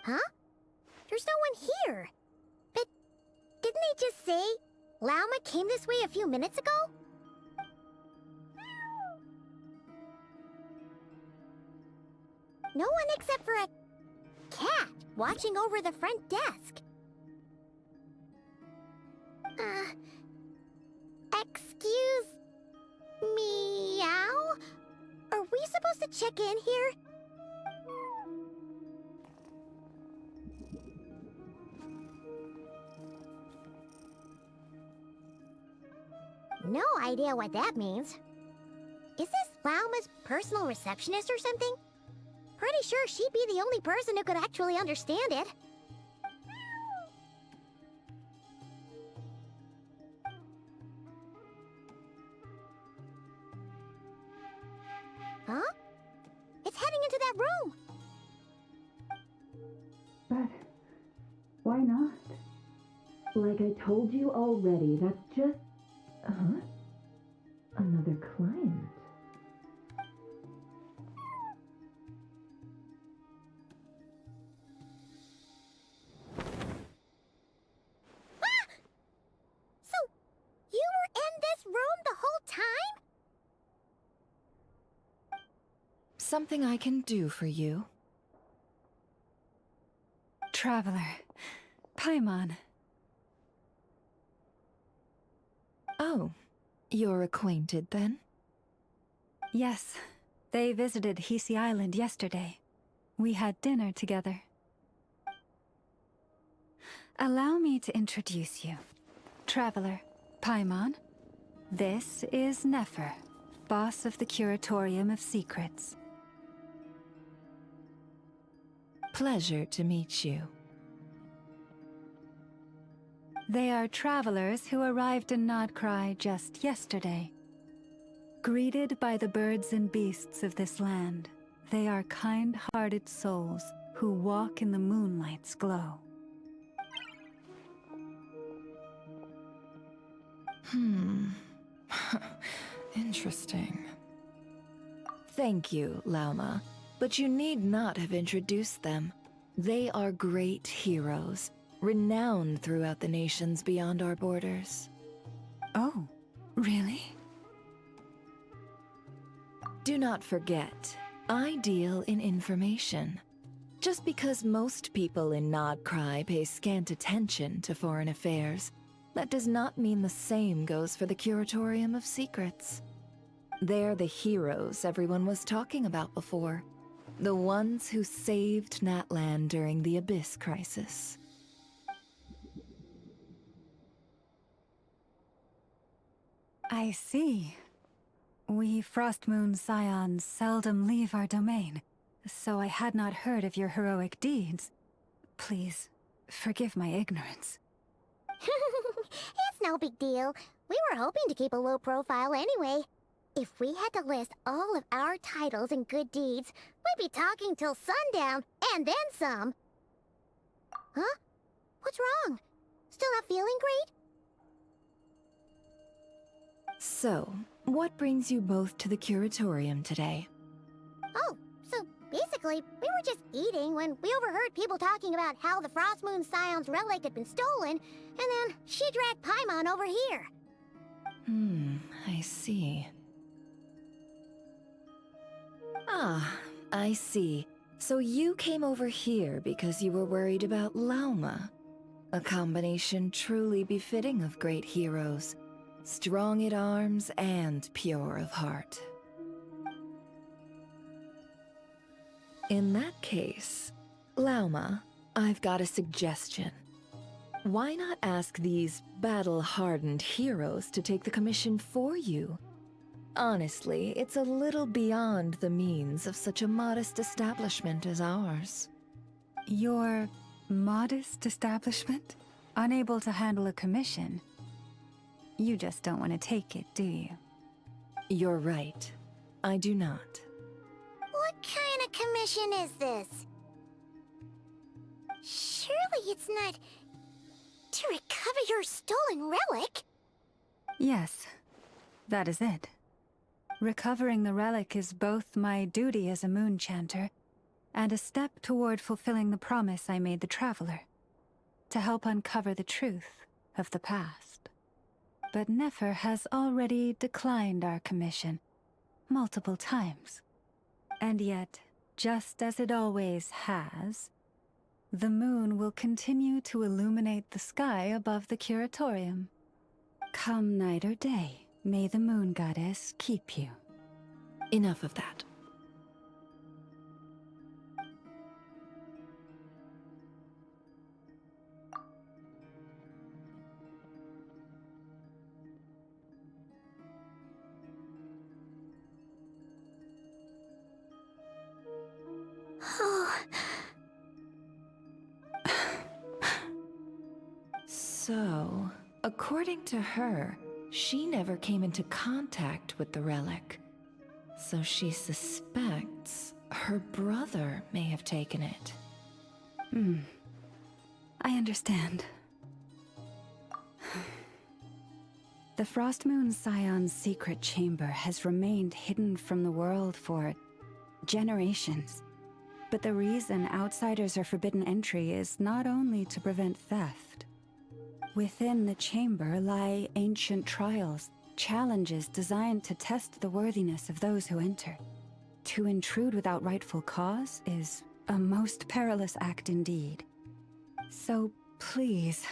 Huh? There's no one here. But didn't they just say Lauma came this way a few minutes ago? No one except for a cat watching over the front desk. Excuse meow? Are we supposed to check in here? No idea what that means. Is this Lauma's personal receptionist or something? Pretty sure she'd be the only person who could actually understand it. Huh? It's heading into that room! But why not? Like I told you already, that's just... Huh? Another client. Ah! So, you were in this room the whole time? Something I can do for you. Traveler. Paimon. Oh, you're acquainted then? Yes, they visited Hisi Island yesterday. We had dinner together. Allow me to introduce you. Traveler, Paimon. This is Nefer, boss of the Curatorium of Secrets. Pleasure to meet you. They are travelers who arrived in Nod-Krai just yesterday. Greeted by the birds and beasts of this land, they are kind-hearted souls who walk in the moonlight's glow. Interesting. Thank you, Lauma, but you need not have introduced them. They are great heroes, renowned throughout the nations beyond our borders. Oh, really? Do not forget, I deal in information. Just because most people in Nod-Krai pay scant attention to foreign affairs, that does not mean the same goes for the Curatorium of Secrets. They're the heroes everyone was talking about before. The ones who saved Natlan during the Abyss crisis. I see. We Frostmoon Scions seldom leave our domain, so I had not heard of your heroic deeds. Please, forgive my ignorance. It's no big deal. We were hoping to keep a low profile anyway. If we had to list all of our titles and good deeds, we'd be talking till sundown, and then some. Huh? What's wrong? Still not feeling great? So, what brings you both to the Curatorium today? Oh, so basically, we were just eating when we overheard people talking about how the Frostmoon Scion's relic had been stolen, and then she dragged Paimon over here. I see. Ah, I see. So you came over here because you were worried about Lauma. A combination truly befitting of great heroes. Strong at arms and pure of heart. In that case, Lauma, I've got a suggestion. Why not ask these battle-hardened heroes to take the commission for you? Honestly, it's a little beyond the means of such a modest establishment as ours. Your modest establishment? Unable to handle a commission? You just don't want to take it, do you? You're right. I do not. What kind of commission is this? Surely it's not to recover your stolen relic? Yes, that is it. Recovering the relic is both my duty as a moon chanter and a step toward fulfilling the promise I made the traveler, to help uncover the truth of the past. But Nefer has already declined our commission multiple times. And yet, just as it always has, the moon will continue to illuminate the sky above the Kuratorium. Come night or day, may the moon goddess keep you. Enough of that. So, according to her, she never came into contact with the relic. So she suspects her brother may have taken it. I understand. The Frost Moon Scion's secret chamber has remained hidden from the world for generations. But the reason outsiders are forbidden entry is not only to prevent theft. Within the chamber lie ancient trials, challenges designed to test the worthiness of those who enter. To intrude without rightful cause is a most perilous act indeed. So please,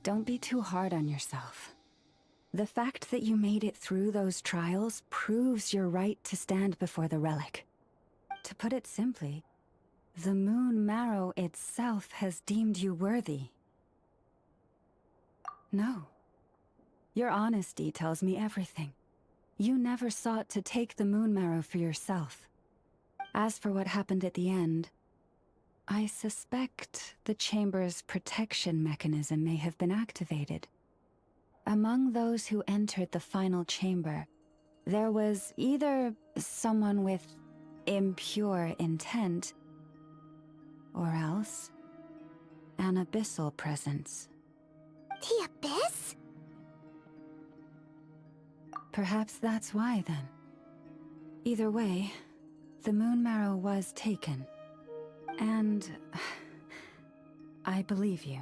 don't be too hard on yourself. The fact that you made it through those trials proves your right to stand before the relic. To put it simply, the Moon Marrow itself has deemed you worthy. No. Your honesty tells me everything. You never sought to take the Moon Marrow for yourself. As for what happened at the end, I suspect the chamber's protection mechanism may have been activated. Among those who entered the final chamber, there was either someone with impure intent, or else an abyssal presence. The Abyss? Perhaps that's why, then. Either way, the Moon Marrow was taken. And I believe you.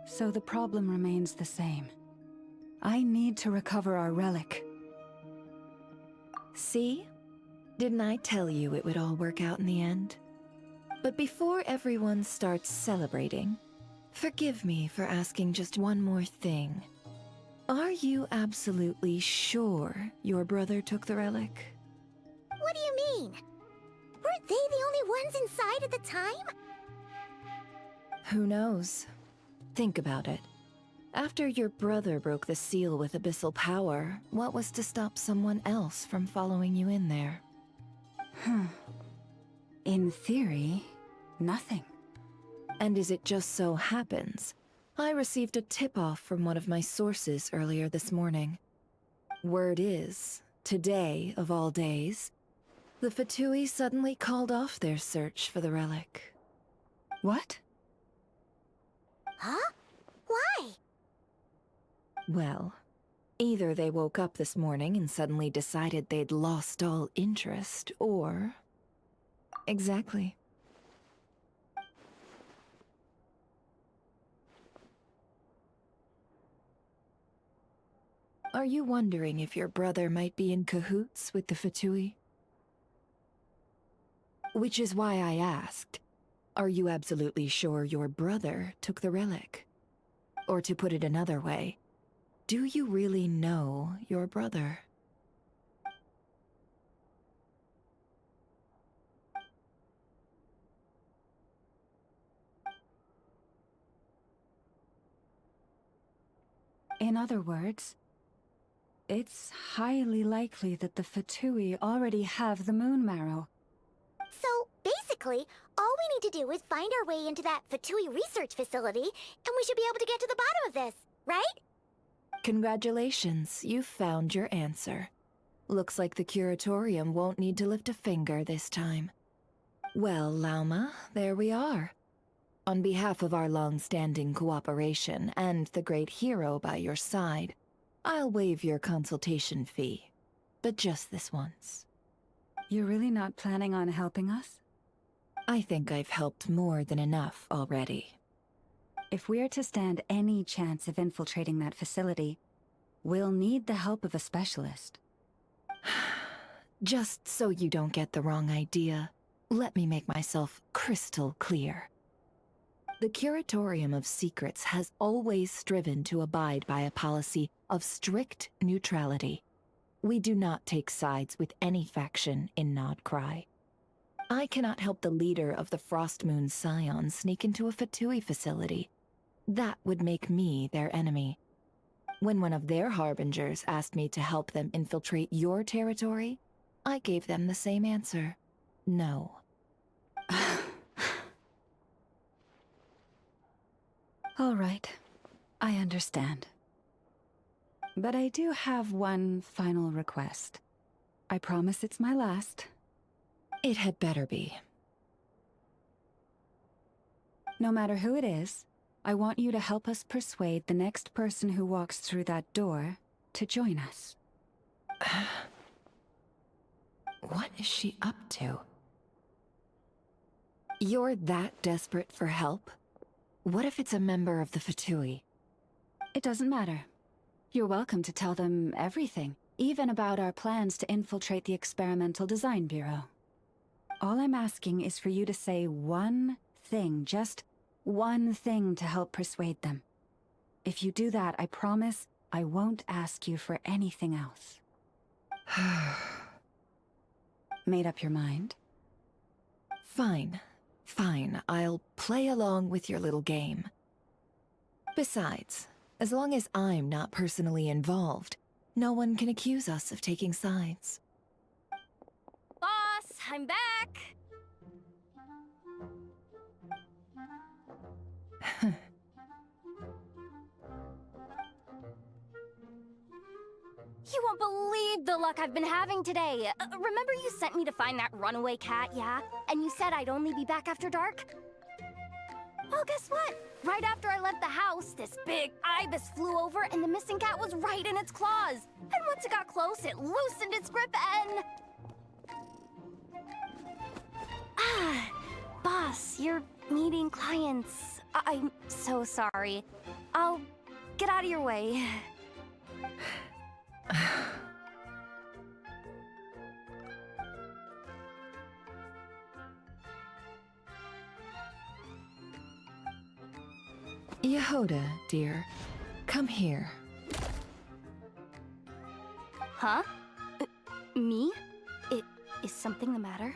So the problem remains the same. I need to recover our relic. See? Didn't I tell you it would all work out in the end? But before everyone starts celebrating, forgive me for asking just one more thing. Are you absolutely sure your brother took the relic? What do you mean? Weren't they the only ones inside at the time? Who knows? Think about it. After your brother broke the seal with abyssal power, what was to stop someone else from following you in there? In theory, nothing. And as it just so happens, I received a tip-off from one of my sources earlier this morning. Word is, today of all days, the Fatui suddenly called off their search for the relic. What? Huh? Why? Well, either they woke up this morning and suddenly decided they'd lost all interest, or... Exactly. Are you wondering if your brother might be in cahoots with the Fatui? Which is why I asked, are you absolutely sure your brother took the relic? Or to put it another way, do you really know your brother? In other words, it's highly likely that the Fatui already have the Moon Marrow. So, basically, all we need to do is find our way into that Fatui research facility, and we should be able to get to the bottom of this, right? Congratulations, you've found your answer. Looks like the Kuratorium won't need to lift a finger this time. Well, Lauma, there we are. On behalf of our long-standing cooperation and the great hero by your side, I'll waive your consultation fee, but just this once. You're really not planning on helping us? I think I've helped more than enough already. If we're to stand any chance of infiltrating that facility, we'll need the help of a specialist. Just so you don't get the wrong idea, let me make myself crystal clear. The Curatorium of Secrets has always striven to abide by a policy of strict neutrality. We do not take sides with any faction in Nod-Krai. I cannot help the leader of the Frostmoon Scions sneak into a Fatui facility. That would make me their enemy. When one of their harbingers asked me to help them infiltrate your territory, I gave them the same answer. No. All right, I understand. But I do have one final request. I promise it's my last. It had better be. No matter who it is, I want you to help us persuade the next person who walks through that door to join us. What is she up to? You're that desperate for help? What if it's a member of the Fatui? It doesn't matter. You're welcome to tell them everything, even about our plans to infiltrate the Experimental Design Bureau. All I'm asking is for you to say one thing, just one thing to help persuade them. If you do that, I promise I won't ask you for anything else. Made up your mind? Fine. Fine, I'll play along with your little game. Besides, as long as I'm not personally involved, no one can accuse us of taking sides. Boss, I'm back! You won't believe the luck I've been having today. Remember you sent me to find that runaway cat, yeah? And you said I'd only be back after dark? Well, guess what? Right after I left the house, this big ibis flew over and the missing cat was right in its claws. And once it got close, it loosened its grip and... Ah, boss, you're meeting clients. I'm so sorry. I'll get out of your way. Yehoda, dear, come here. Huh? Me? Is something the matter?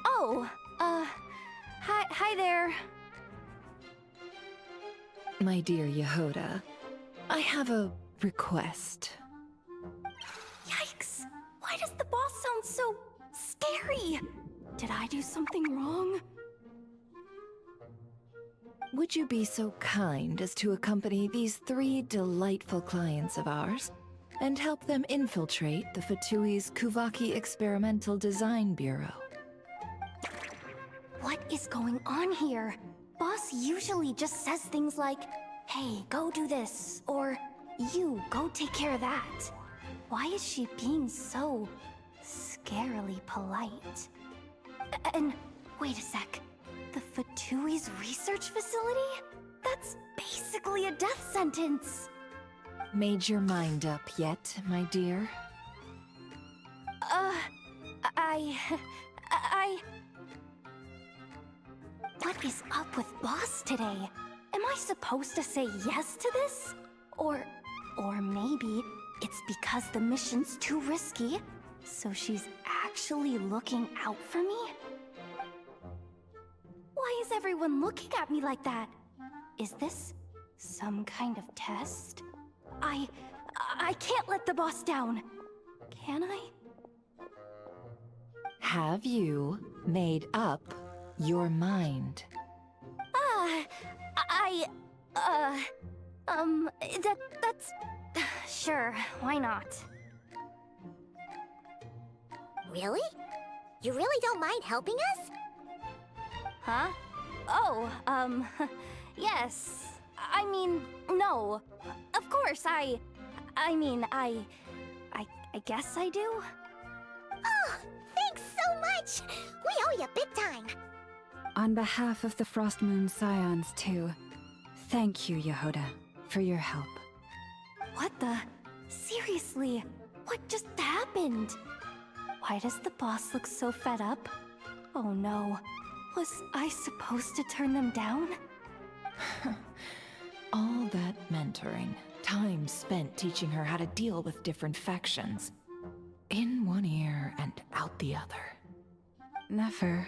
Oh, hi there. My dear Yehoda, I have a request. Yikes! Why does the boss sound so scary? Did I do something wrong? Would you be so kind as to accompany these 3 delightful clients of ours and help them infiltrate the Fatui's Kuvaki Experimental Design Bureau? What is going on here? Boss usually just says things like, hey, go do this, or you, go take care of that. Why is she being so scarily polite? And wait a sec. The Fatui's research facility? That's basically a death sentence. Made your mind up yet, my dear? What is up with Boss today? Am I supposed to say yes to this? Or maybe it's because the mission's too risky, so she's actually looking out for me? Why is everyone looking at me like that? Is this some kind of test? I can't let the boss down. Can I? Have you made up your mind? That's... Sure, why not? Really? You really don't mind helping us? Huh? Oh, yes. I mean, no. Of course, I guess I do. Oh, thanks so much! We owe you big time. On behalf of the Frost Moon Scions, too, thank you, Yehoda, for your help. What the? Seriously, what just happened? Why does the boss look so fed up? Oh no, was I supposed to turn them down? All that mentoring, time spent teaching her how to deal with different factions. In one ear and out the other. Never.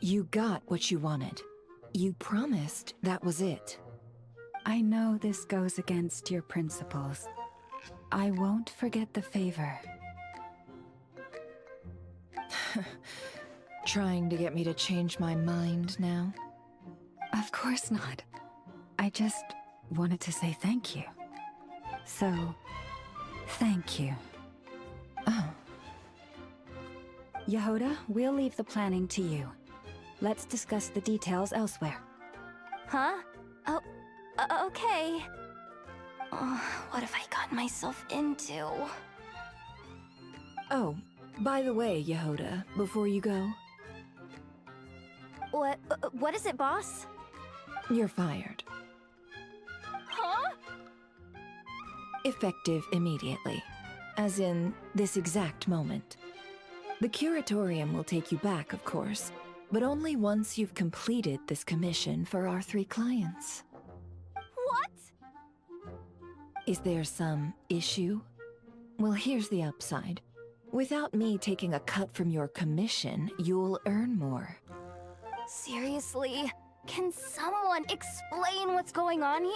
You got what you wanted. You promised that was it. I know this goes against your principles. I won't forget the favor. Trying to get me to change my mind now? Of course not. I just wanted to say thank you. So, thank you. Oh. Yehoda, we'll leave the planning to you. Let's discuss the details elsewhere. Huh? Oh, okay. What have I gotten myself into? Oh, by the way, Yehoda, before you go, What is it, boss? you're fired. Huh? Effective immediately. As in, this exact moment. The Kuratorium will take you back, of course, but only once you've completed this commission for our 3 clients. What? Is there some issue? Well, here's the upside. Without me taking a cut from your commission, you'll earn more. Seriously? Can someone explain what's going on here?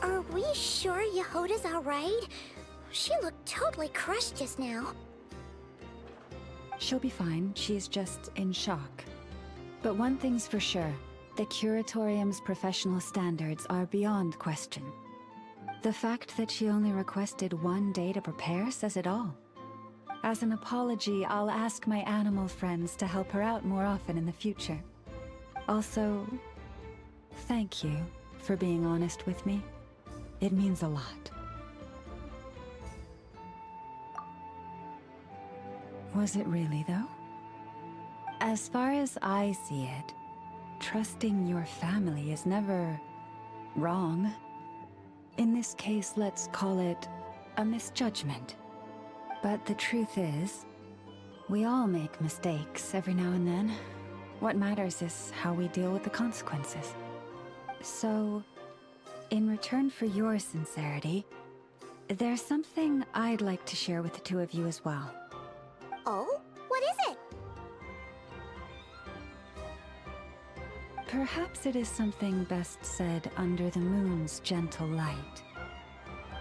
Are we sure Yehoda's alright? She looked totally crushed just now. She'll be fine, she's just in shock. But one thing's for sure, the Curatorium's professional standards are beyond question. The fact that she only requested 1 day to prepare says it all. As an apology, I'll ask my animal friends to help her out more often in the future. Also, thank you for being honest with me. It means a lot. Was it really, though? As far as I see it, trusting your family is never wrong. In this case, let's call it a misjudgment. But the truth is, we all make mistakes every now and then. What matters is how we deal with the consequences. So, in return for your sincerity, there's something I'd like to share with the 2 of you as well. Oh? What is it? Perhaps it is something best said under the moon's gentle light.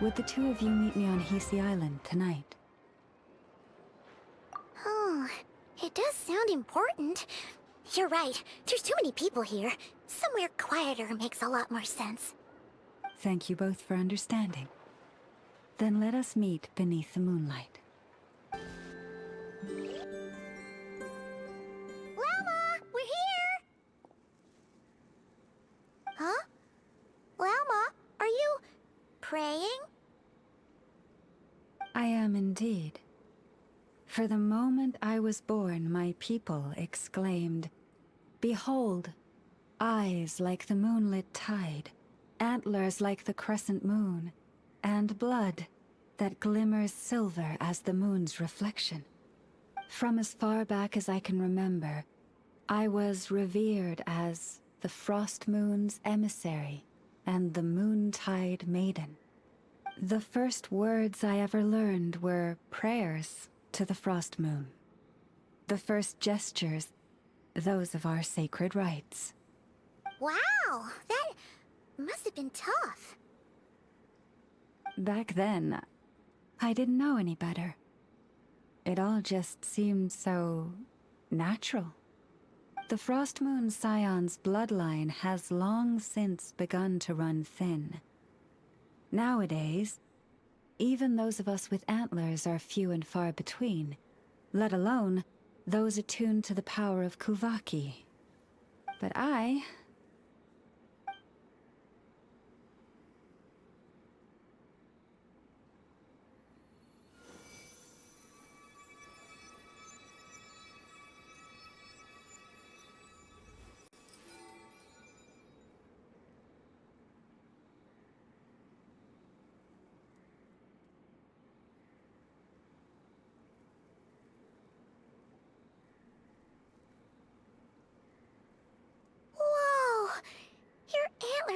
Would the 2 of you meet me on Hisi Island tonight? Oh, it does sound important. You're right, there's too many people here. Somewhere quieter makes a lot more sense. Thank you both for understanding. Then let us meet beneath the moonlight. Llama, we're here! Huh? Llama, are you praying? I am indeed. For the moment I was born, my people exclaimed, "Behold, eyes like the moonlit tide, antlers like the crescent moon, and blood that glimmers silver as the moon's reflection." From as far back as I can remember, I was revered as the Frost Moon's emissary and the Moontide Maiden. The first words I ever learned were prayers to the Frost Moon. The first gestures, those of our sacred rites. Wow, that must have been tough. Back then, I didn't know any better. It all just seemed so natural. The Frost Moon Scion's bloodline has long since begun to run thin. Nowadays, even those of us with antlers are few and far between, let alone those attuned to the power of Kuvaki. But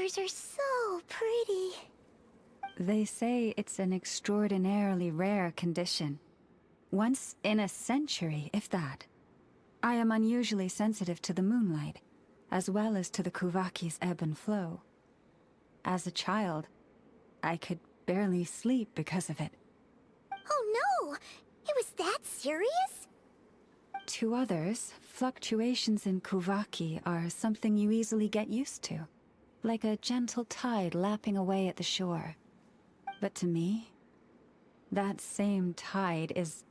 flowers are so pretty. They say it's an extraordinarily rare condition. Once in a century, if that. I am unusually sensitive to the moonlight, as well as to the Kuvaki's ebb and flow. As a child, I could barely sleep because of it. Oh no! It was that serious? To others, fluctuations in Kuvaki are something you easily get used to, like a gentle tide lapping away at the shore. But to me, that same tide is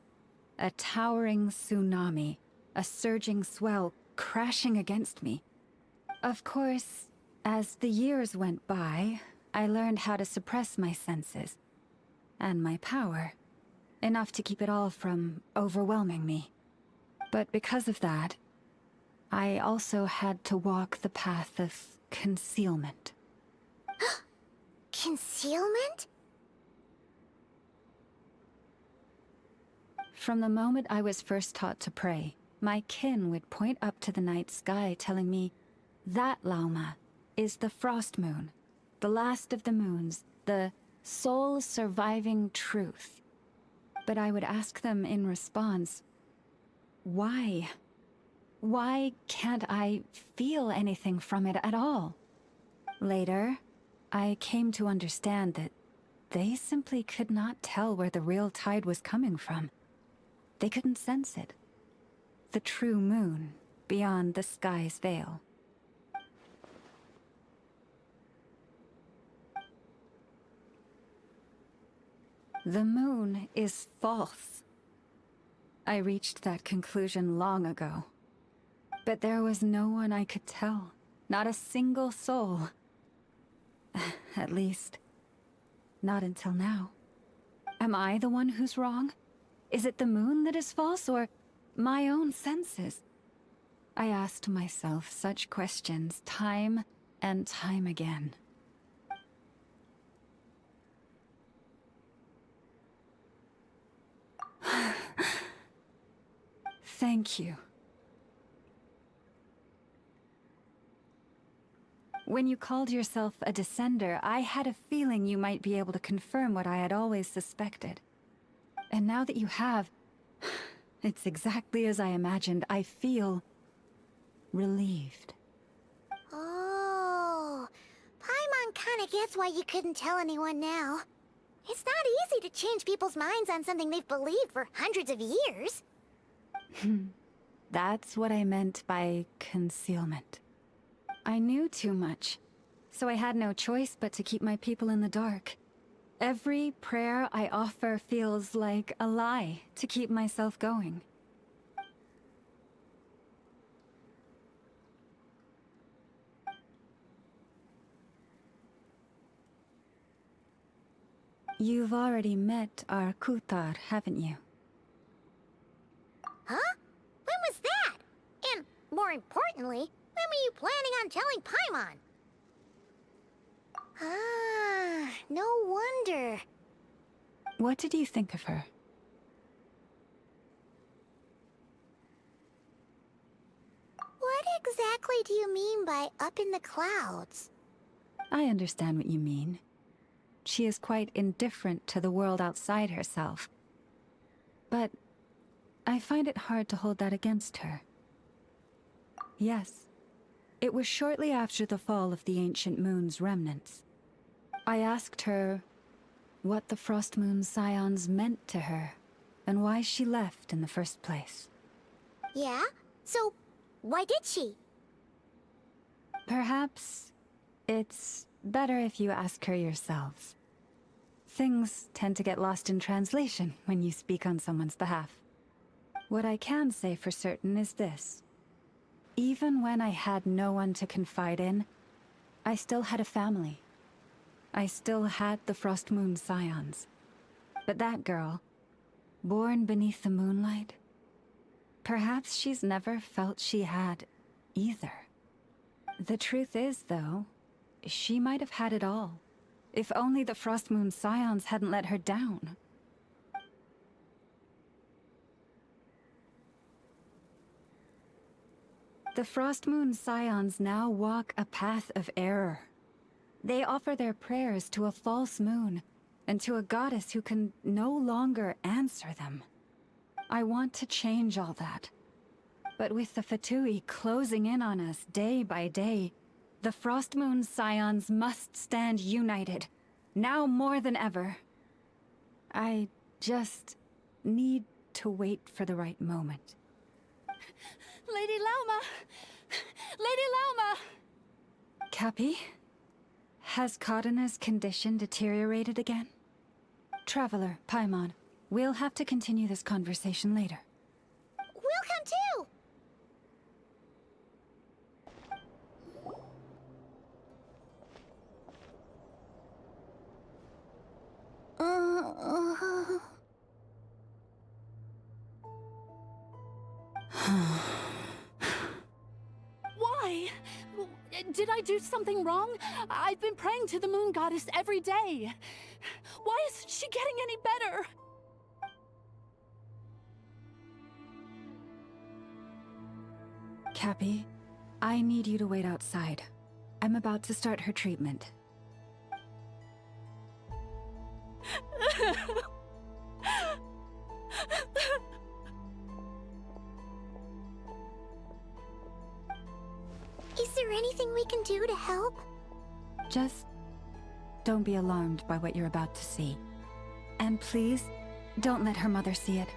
a towering tsunami, a surging swell crashing against me. Of course, as the years went by, I learned how to suppress my senses and my power, enough to keep it all from overwhelming me. But because of that, I also had to walk the path of concealment. Concealment? From the moment I was first taught to pray, my kin would point up to the night sky telling me, "That, Lauma, is the frost moon, the last of the moons, the sole surviving truth." But I would ask them in response, why? Why can't I feel anything from it at all? Later, I came to understand that they simply could not tell where the real tide was coming from. They couldn't sense it. The true moon, beyond the sky's veil. The moon is false. I reached that conclusion long ago. But there was no one I could tell. Not a single soul. At least, not until now. Am I the one who's wrong? Is it the moon that is false, or my own senses? I asked myself such questions time and time again. Thank you. When you called yourself a descender, I had a feeling you might be able to confirm what I had always suspected. And now that you have, it's exactly as I imagined. I feel relieved. Oh, Paimon kinda gets why you couldn't tell anyone now. It's not easy to change people's minds on something they've believed for hundreds of years. That's what I meant by concealment. I knew too much, so I had no choice but to keep my people in the dark. Every prayer I offer feels like a lie to keep myself going. You've already met our Kutar, haven't you? Huh? When was that? And, more importantly, when were you planning on telling Paimon? Ah, no wonder. What did you think of her? What exactly do you mean by up in the clouds? I understand what you mean. She is quite indifferent to the world outside herself. But I find it hard to hold that against her. Yes, it was shortly after the fall of the ancient moon's remnants. I asked her what the Frost Moon Scions meant to her, and why she left in the first place. Yeah? So, why did she? Perhaps it's better if you ask her yourselves. Things tend to get lost in translation when you speak on someone's behalf. What I can say for certain is this. Even when I had no one to confide in, I still had a family. I still had the Frost Moon Scions. But that girl, born beneath the moonlight, perhaps she's never felt she had either. The truth is, though, she might have had it all. If only the Frost Moon Scions hadn't let her down. The Frost Moon Scions now walk a path of error. They offer their prayers to a false moon, and to a goddess who can no longer answer them. I want to change all that. But with the Fatui closing in on us day by day, the Frost Moon Scions must stand united, now more than ever. I just need to wait for the right moment. Lady Lauma! Lady Lauma! Cappy? Has Karina's condition deteriorated again? Traveler, Paimon, we'll have to continue this conversation later. We'll come too! Why? Did I do something wrong? I've been praying to the moon goddess every day. Why isn't she getting any better? Cappy, I need you to wait outside. I'm about to start her treatment. Is there anything we can do to help? Just don't be alarmed by what you're about to see. And please, don't let her mother see it.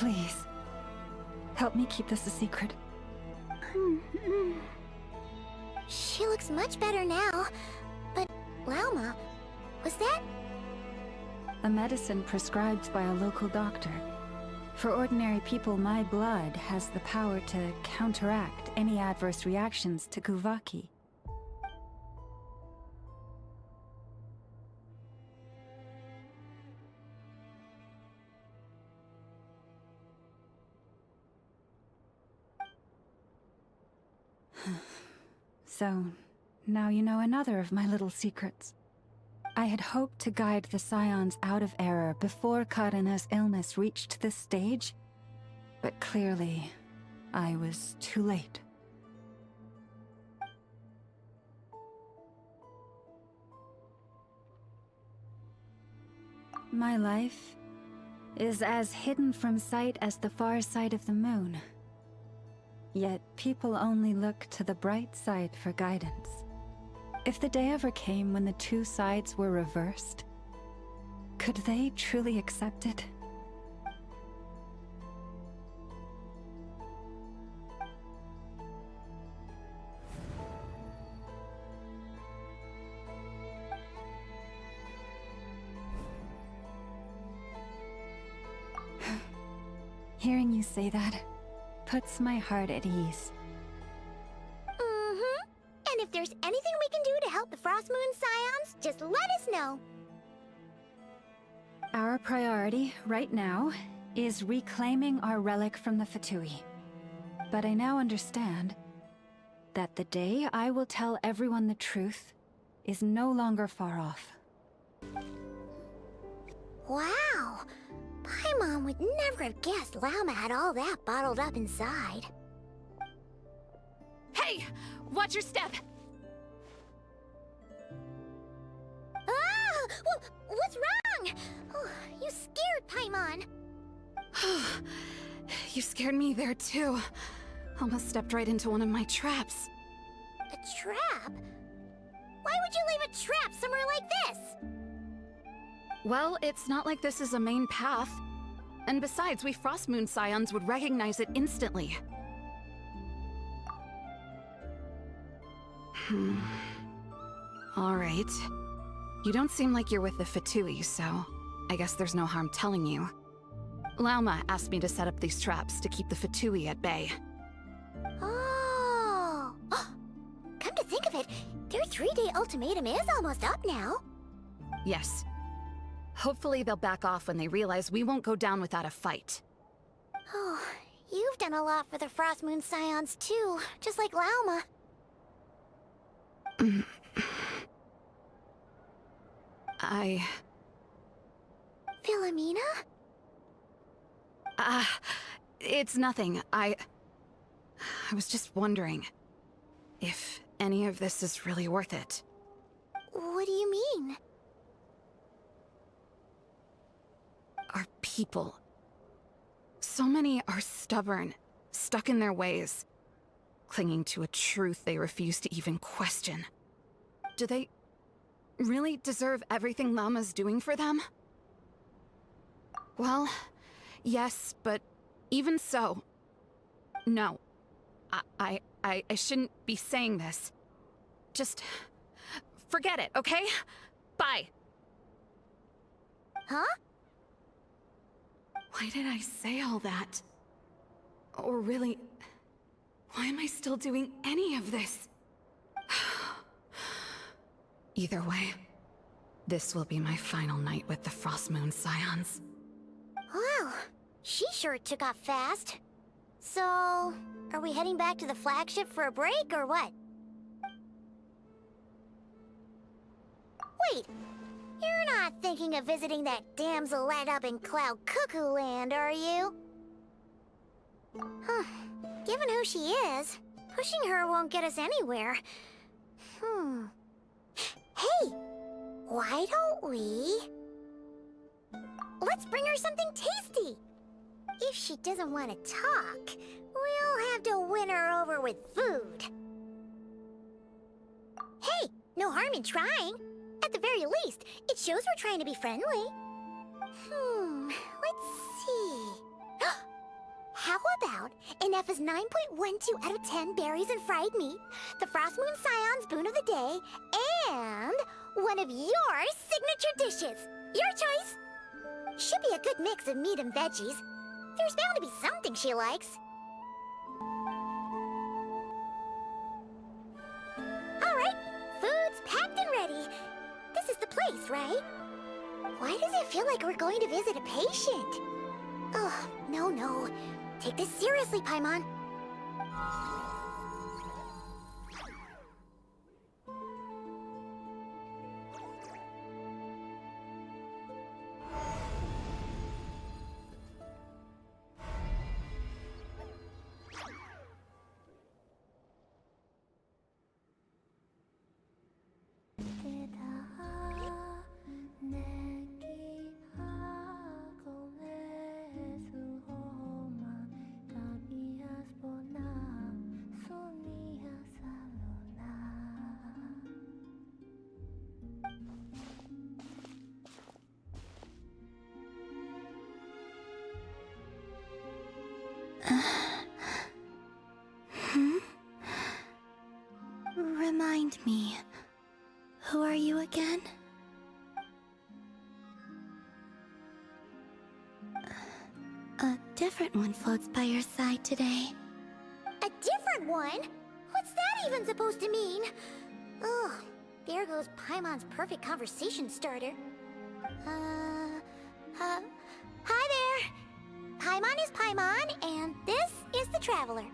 Please, help me keep this a secret. She looks much better now. But, Lauma, was that? A medicine prescribed by a local doctor. For ordinary people, my blood has the power to counteract any adverse reactions to Kuvaki. So, now you know another of my little secrets. I had hoped to guide the Scions out of error before Karina's illness reached this stage, but clearly, I was too late. My life is as hidden from sight as the far side of the moon. Yet people only look to the bright side for guidance. If the day ever came when the two sides were reversed, could they truly accept it? Hearing you say that puts my heart at ease. And if there's anything we can do to help the Frost Moon Scions, just let us know. Our priority, right now, is reclaiming our relic from the Fatui. But I now understand that the day I will tell everyone the truth is no longer far off. Wow! Paimon would never have guessed Lauma had all that bottled up inside. Hey! Watch your step! Ah! What's wrong? Oh, you scared Paimon. You scared me there too. Almost stepped right into one of my traps. A trap? Why would you leave a trap somewhere like this? Well, it's not like this is a main path. And besides, we Frost Moon Scions would recognize it instantly. Alright. You don't seem like you're with the Fatui, so I guess there's no harm telling you. Lauma asked me to set up these traps to keep the Fatui at bay. Oh. Come to think of it, their 3-day ultimatum is almost up now. Yes. Hopefully they'll back off when they realize we won't go down without a fight. Oh, you've done a lot for the Frost Moon Scions too, just like Lauma. Philomena? It's nothing. I was just wondering if any of this is really worth it. What do you mean? Our people. So many are stubborn, stuck in their ways, clinging to a truth they refuse to even question. Do they really deserve everything Lama's doing for them? Well, yes, but even so, no. I shouldn't be saying this. Just forget it, okay? Bye. Huh? Why did I say all that? Or really, why am I still doing any of this? Either way, this will be my final night with the Frost Moon Scions. Wow, she sure took off fast. So, are we heading back to the flagship for a break, or what? Wait, you're not thinking of visiting that damsel light up in Cloud Cuckoo Land, are you? Huh. Given who she is, pushing her won't get us anywhere. Hey, why don't we... Let's bring her something tasty! If she doesn't want to talk, we'll have to win her over with food. Hey, no harm in trying. At the very least, it shows we're trying to be friendly. Let's see. How about Inef's 9.12 out of 10 berries and fried meat, the Frost Moon Scion's boon of the day, and one of your signature dishes. Your choice. Should be a good mix of meat and veggies. There's bound to be something she likes. Alright, food's packed and ready. This is the place, right? Why does it feel like we're going to visit a patient? Oh, no. Take this seriously, Paimon. Remind me, who are you again? A different one floats by your side today. A different one? What's that even supposed to mean? Ugh, there goes Paimon's perfect conversation starter. Hi there! Paimon is Paimon, and this is the Traveler.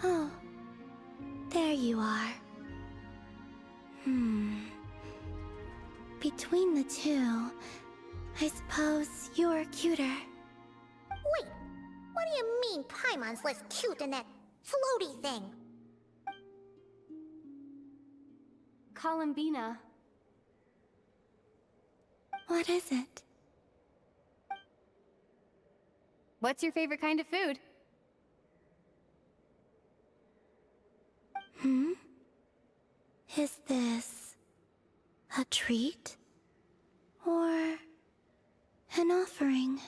Oh, there you are. Between the two, I suppose you're cuter. Wait, what do you mean Paimon's less cute than that floaty thing? Columbina. What is it? What's your favorite kind of food? Is this a treat? Or an offering?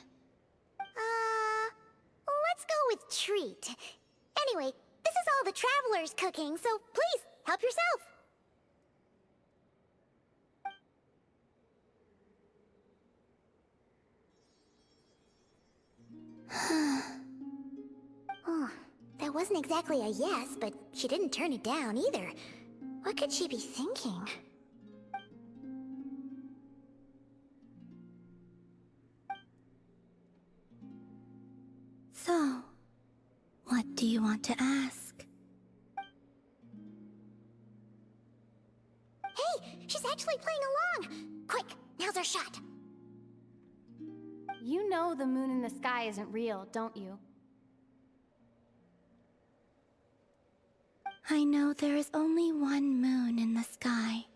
Let's go with treat. Anyway, this is all the Traveler's cooking, so please, help yourself. wasn't exactly a yes, but she didn't turn it down either. What could she be thinking? So, what do you want to ask? Hey, she's actually playing along! Quick, now's our shot. You know the moon in the sky isn't real, don't you? I know there is only one moon in the sky.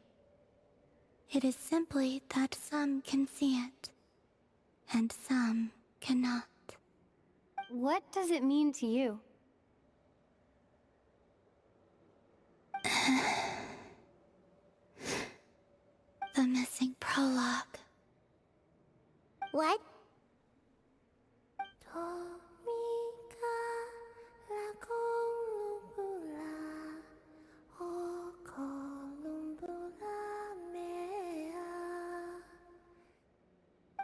It is simply that some can see it, and some cannot. What does it mean to you? The missing prologue. What?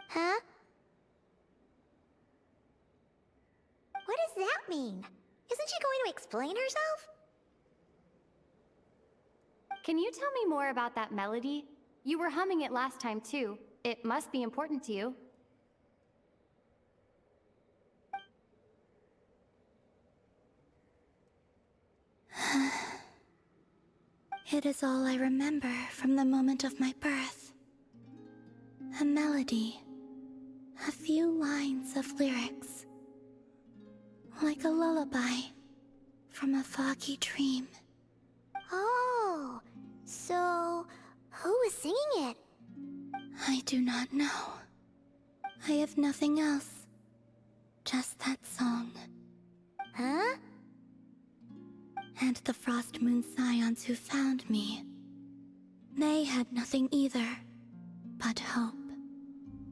Huh? What does that mean? Isn't she going to explain herself? Can you tell me more about that melody? You were humming it last time too. It must be important to you. It is all I remember from the moment of my birth. A melody. A few lines of lyrics. Like a lullaby from a foggy dream. Oh, so who was singing it? I do not know. I have nothing else. Just that song. Huh? And the Frost Moon Scions who found me. They had nothing either, but hope.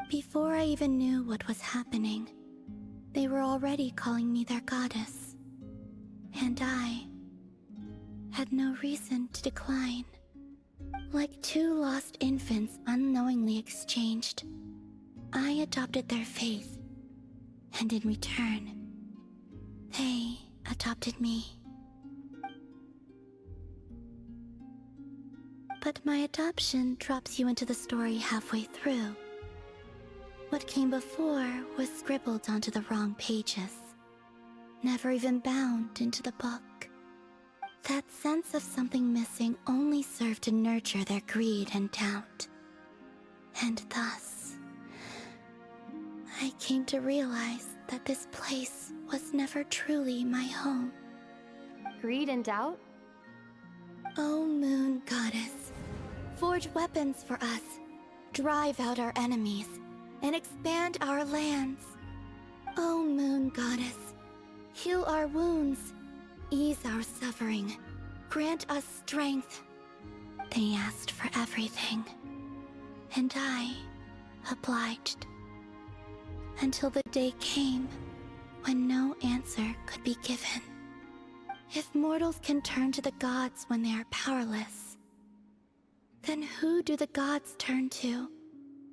Before I even knew what was happening, they were already calling me their goddess. And I had no reason to decline. Like two lost infants unknowingly exchanged, I adopted their faith, and in return, they adopted me. But my adoption drops you into the story halfway through. What came before was scribbled onto the wrong pages, never even bound into the book. That sense of something missing only served to nurture their greed and doubt. And thus, I came to realize that this place was never truly my home. Greed and doubt? O Moon Goddess, forge weapons for us, drive out our enemies, and expand our lands. O Moon Goddess, heal our wounds, ease our suffering, grant us strength. They asked for everything, and I obliged. Until the day came when no answer could be given. If mortals can turn to the gods when they are powerless, then who do the gods turn to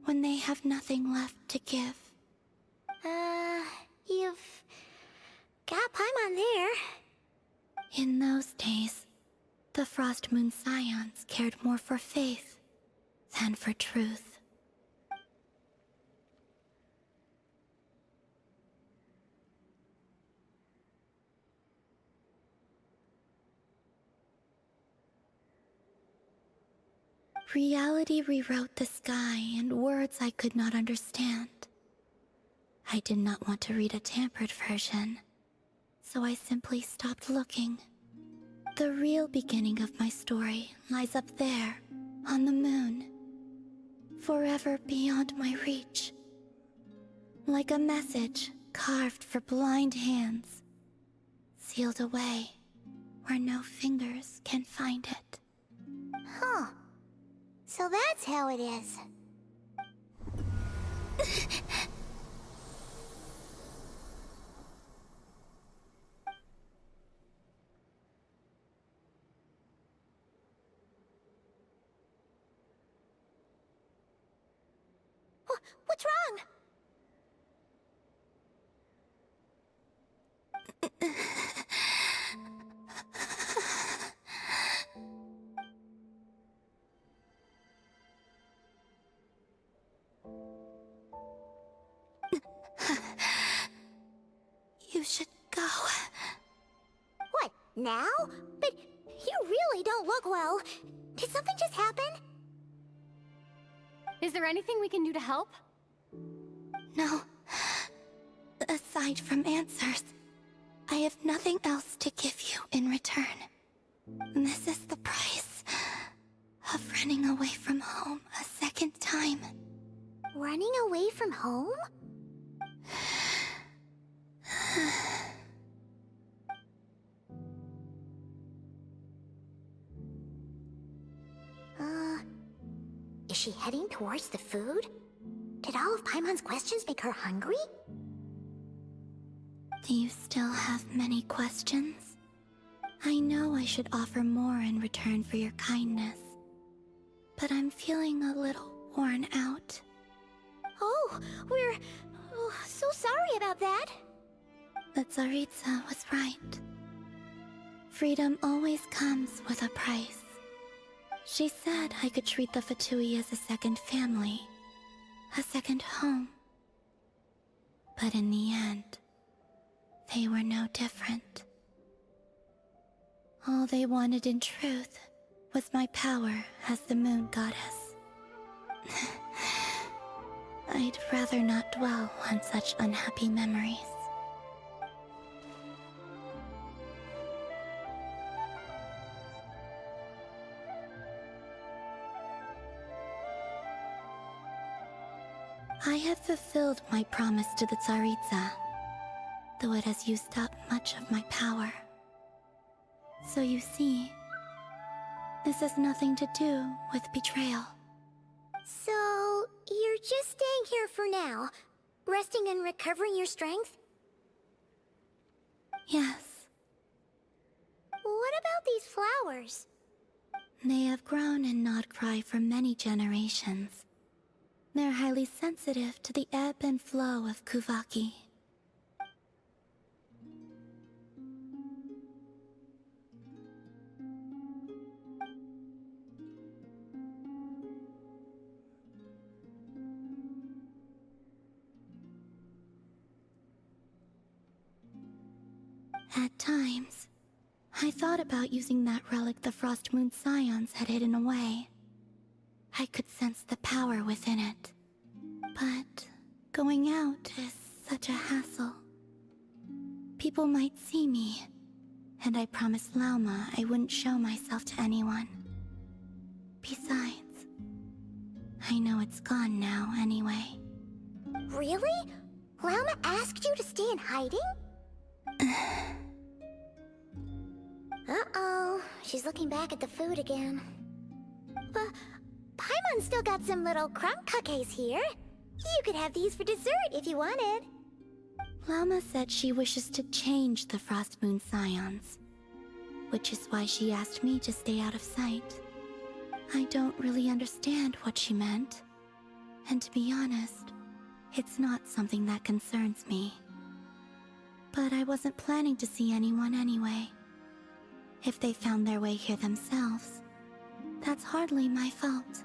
when they have nothing left to give? You've got Paimon there. In those days, the Frost Moon Scions cared more for faith than for truth. Reality rewrote the sky in words I could not understand. I did not want to read a tampered version, so I simply stopped looking. The real beginning of my story lies up there, on the moon, forever beyond my reach. Like a message carved for blind hands, sealed away where no fingers can find it. Huh. So that's how it is. What's wrong? you should go. What, now? But you really don't look well. Did something just happen? Is there anything we can do to help? No. Aside from answers, I have nothing else to give you in return. This is the price of running away from home a second time. Running away from home? Is she heading towards the food? Did all of Paimon's questions make her hungry? Do you still have many questions? I know I should offer more in return for your kindness, but I'm feeling a little worn out. Oh, we're so sorry about that. The Tsaritsa was right. Freedom always comes with a price. She said I could treat the Fatui as a second family, a second home. But in the end, they were no different. All they wanted in truth was my power as the moon goddess. I'd rather not dwell on such unhappy memories. I have fulfilled my promise to the Tsaritsa, though it has used up much of my power. So you see, this has nothing to do with betrayal. So, you're just staying here for now, resting and recovering your strength? Yes, What about these flowers? they have grown in Nod-Krai for many generations. They're highly sensitive to the ebb and flow of Kuvaki. At times, I thought about using that relic the Frost Moon Scions had hidden away. I could sense the power within it. But going out is such a hassle. People might see me, and I promised Lauma I wouldn't show myself to anyone. Besides, I know it's gone now anyway. Really? Lauma asked you to stay in hiding? Uh-oh, she's looking back at the food again. But Paimon still got some little crumb cookies here. You could have these for dessert if you wanted. Lauma said she wishes to change the Frost Moon Scions, which is why she asked me to stay out of sight. I don't really understand what she meant, and to be honest, it's not something that concerns me. But I wasn't planning to see anyone anyway. If they found their way here themselves, that's hardly my fault.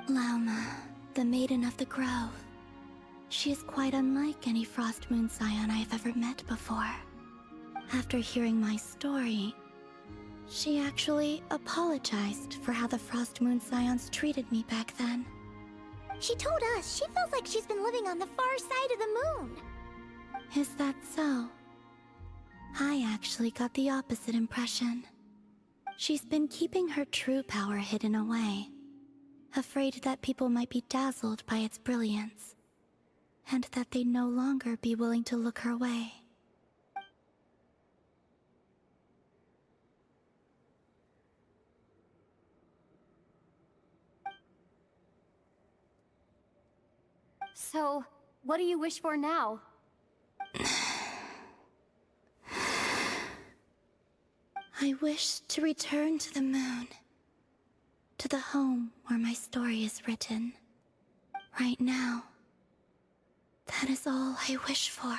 Lauma, the Maiden of the Grove. She is quite unlike any Frost Moon Scion I have ever met before. After hearing my story, she actually apologized for how the Frost Moon Scions treated me back then. She told us she feels like she's been living on the far side of the moon. Is that so? I actually got the opposite impression. She's been keeping her true power hidden away, afraid that people might be dazzled by its brilliance, and that they'd no longer be willing to look her way. So, what do you wish for now? I wish to return to the moon, to the home where my story is written. Right now, that is all I wish for.